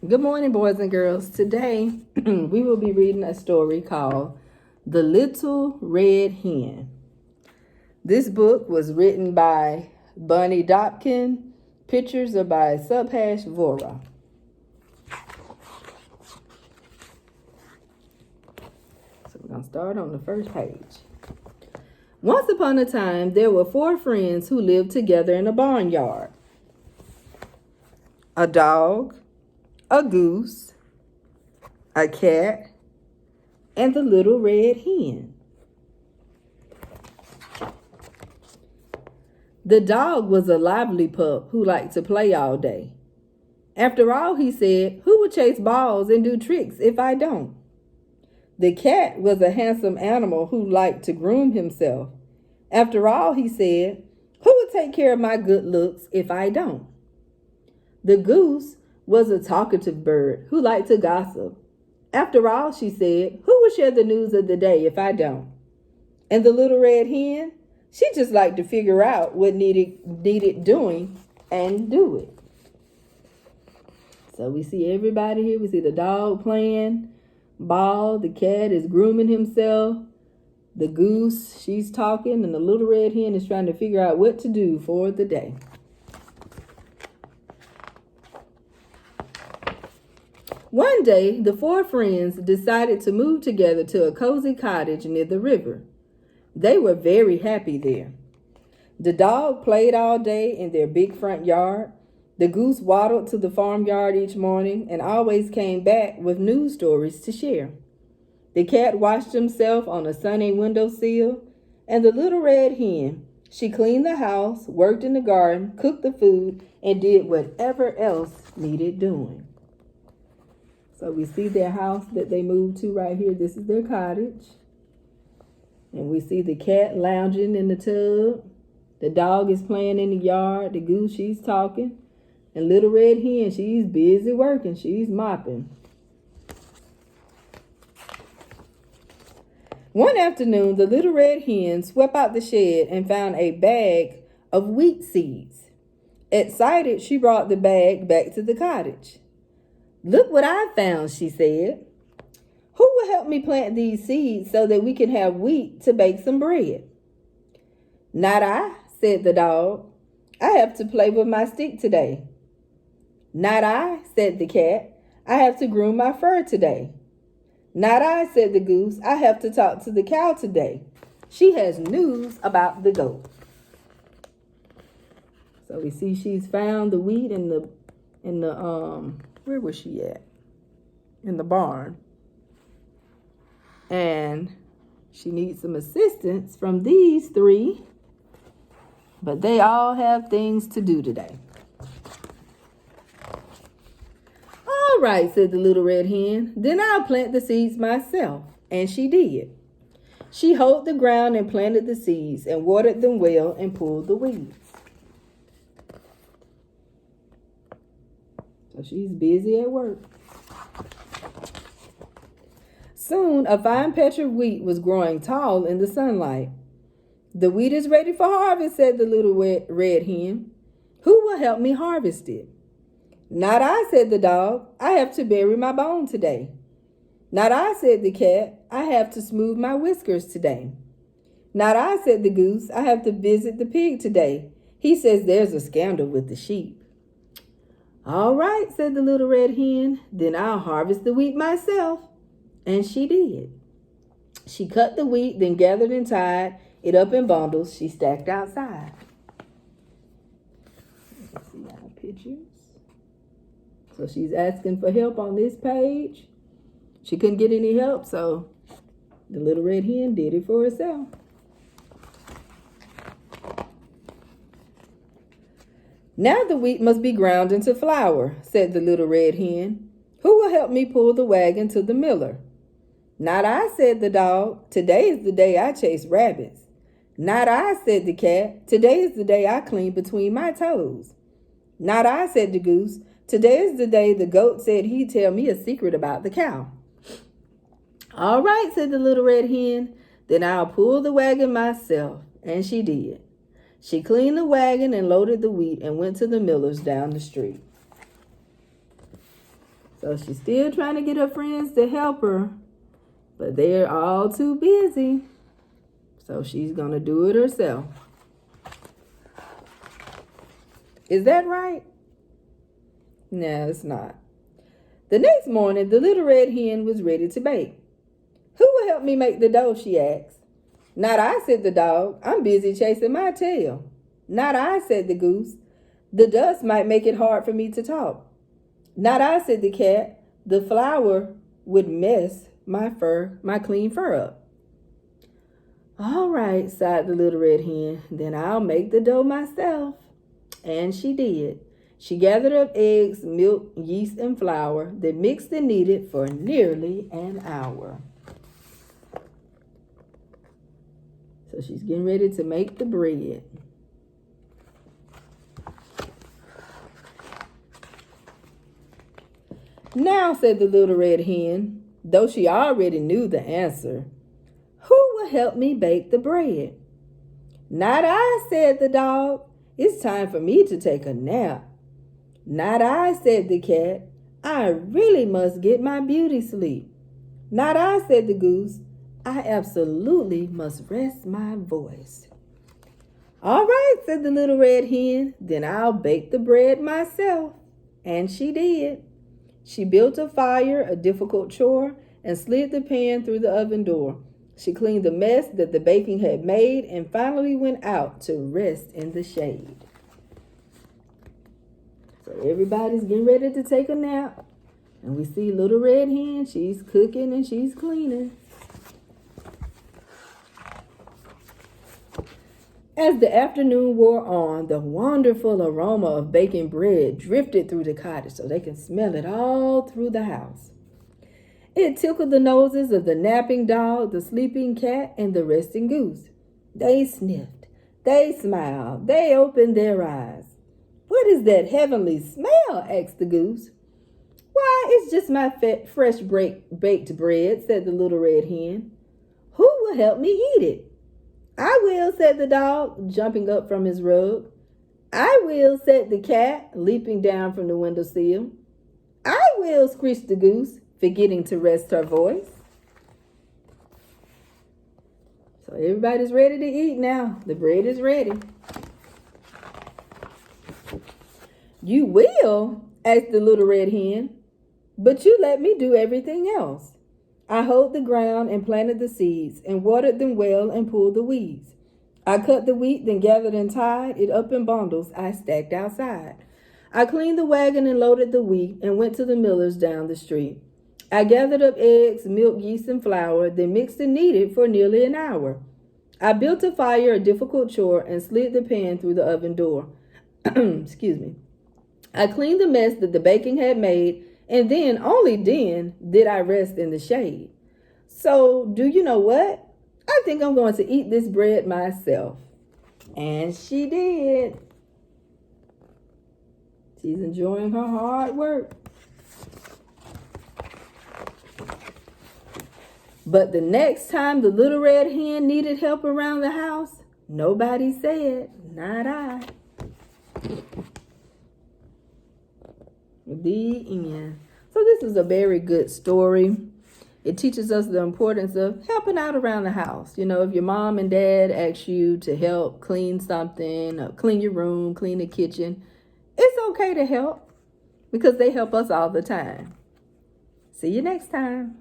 Good morning, boys and girls. Today, we will be reading a story called The Little Red Hen. This book was written by Bunny Dopkin. Pictures are by Subhash Vora. So we're going to start on the first page. Once upon a time, there were 4 friends who lived together in a barnyard. A dog, a goose, a cat, and the little red hen. The dog was a lively pup who liked to play all day. After all, he said, who will chase balls and do tricks if I don't? The cat was a handsome animal who liked to groom himself. After all, he said, who will take care of my good looks if I don't? The goose was a talkative bird who liked to gossip. After all, she said, who will share the news of the day if I don't? And the little red hen, she just liked to figure out what needed doing and do it. So we see everybody here. We see the dog playing ball. The cat is grooming himself. The goose, she's talking. And the little red hen is trying to figure out what to do for the day. One day, the 4 friends decided to move together to a cozy cottage near the river. They were very happy there. The dog played all day in their big front yard. The goose waddled to the farmyard each morning and always came back with news stories to share. The cat washed himself on a sunny windowsill, and the little red hen, she cleaned the house, worked in the garden, cooked the food, and did whatever else needed doing. So we see their house that they moved to right here. This is their cottage. And we see the cat lounging in the tub. The dog is playing in the yard. The goose, she's talking. And little red hen, she's busy working. She's mopping. One afternoon, the little red hen swept out the shed and found a bag of wheat seeds. Excited, she brought the bag back to the cottage. Look what I found, she said. Who will help me plant these seeds so that we can have wheat to bake some bread? Not I, said the dog. I have to play with my stick today. Not I, said the cat. I have to groom my fur today. Not I, said the goose. I have to talk to the cow today. She has news about the goat. So we see she's found the wheat in the where was she at? In the barn. And she needs some assistance from these 3. But they all have things to do today. All right, said the little red hen. Then I'll plant the seeds myself. And she did. She hoed the ground and planted the seeds and watered them well and pulled the weeds. So she's busy at work. Soon, a fine patch of wheat was growing tall in the sunlight. The wheat is ready for harvest, said the little red hen. Who will help me harvest it? Not I, said the dog. I have to bury my bone today. Not I, said the cat. I have to smooth my whiskers today. Not I, said the goose. I have to visit the pig today. He says there's a scandal with the sheep. All right, said the little red hen. Then I'll harvest the wheat myself. And she did. She cut the wheat, then gathered and tied it up in bundles she stacked outside. Let's see our pictures. So she's asking for help on this page. She couldn't get any help, so the little red hen did it for herself. Now the wheat must be ground into flour, said the little red hen. Who will help me pull the wagon to the miller? Not I, said the dog. Today is the day I chase rabbits. Not I, said the cat. Today is the day I clean between my toes. Not I, said the goose. Today is the day the goat said he'd tell me a secret about the cow. All right, said the little red hen. Then I'll pull the wagon myself. And she did. She cleaned the wagon and loaded the wheat and went to the miller's down the street. So she's still trying to get her friends to help her, but they're all too busy. So she's going to do it herself. Is that right? No, it's not. The next morning, the little red hen was ready to bake. Who will help me make the dough, she asked. Not I, said the dog. I'm busy chasing my tail. Not I, said the goose. The dust might make it hard for me to talk. Not I, said the cat. The flour would mess my clean fur up. All right, sighed the little red hen. Then I'll make the dough myself. And she did. She gathered up eggs, milk, yeast, and flour, then mixed and kneaded for nearly an hour. So she's getting ready to make the bread. Now, said the little red hen, though she already knew the answer, who will help me bake the bread? Not I, said the dog. It's time for me to take a nap. Not I, said the cat. I really must get my beauty sleep. Not I, said the goose. I absolutely must rest my voice. All right, said the little red hen. Then I'll bake the bread myself. And she did. She built a fire, a difficult chore, and slid the pan through the oven door. She cleaned the mess that the baking had made and finally went out to rest in the shade. So everybody's getting ready to take a nap. And we see little red hen. She's cooking and she's cleaning. As the afternoon wore on, the wonderful aroma of baking bread drifted through the cottage so they can smell it all through the house. It tickled the noses of the napping dog, the sleeping cat, and the resting goose. They sniffed, they smiled, they opened their eyes. What is that heavenly smell? Asked the goose. Why, it's just my fresh baked bread, said the little red hen. Who will help me eat it? I will, said the dog, jumping up from his rug. I will, said the cat, leaping down from the windowsill. I will, screeched the goose, forgetting to rest her voice. So everybody's ready to eat now. The bread is ready. You will? Asked the little red hen. But you let me do everything else. I hoed the ground and planted the seeds and watered them well and pulled the weeds. I cut the wheat, then gathered and tied it up in bundles I stacked outside. I cleaned the wagon and loaded the wheat and went to the miller's down the street. I gathered up eggs, milk, yeast, and flour, then mixed and kneaded for nearly an hour. I built a fire, a difficult chore, and slid the pan through the oven door. Excuse me. I cleaned the mess that the baking had made, and then, only then, did I rest in the shade. So, do you know what? I think I'm going to eat this bread myself. And she did. She's enjoying her hard work. But the next time the little red hen needed help around the house, nobody said, not I. The end. So this is a very good story. It teaches us the importance of helping out around the house. You know, if your mom and dad ask you to help clean something, or clean your room, clean the kitchen, it's okay to help because they help us all the time. See you next time.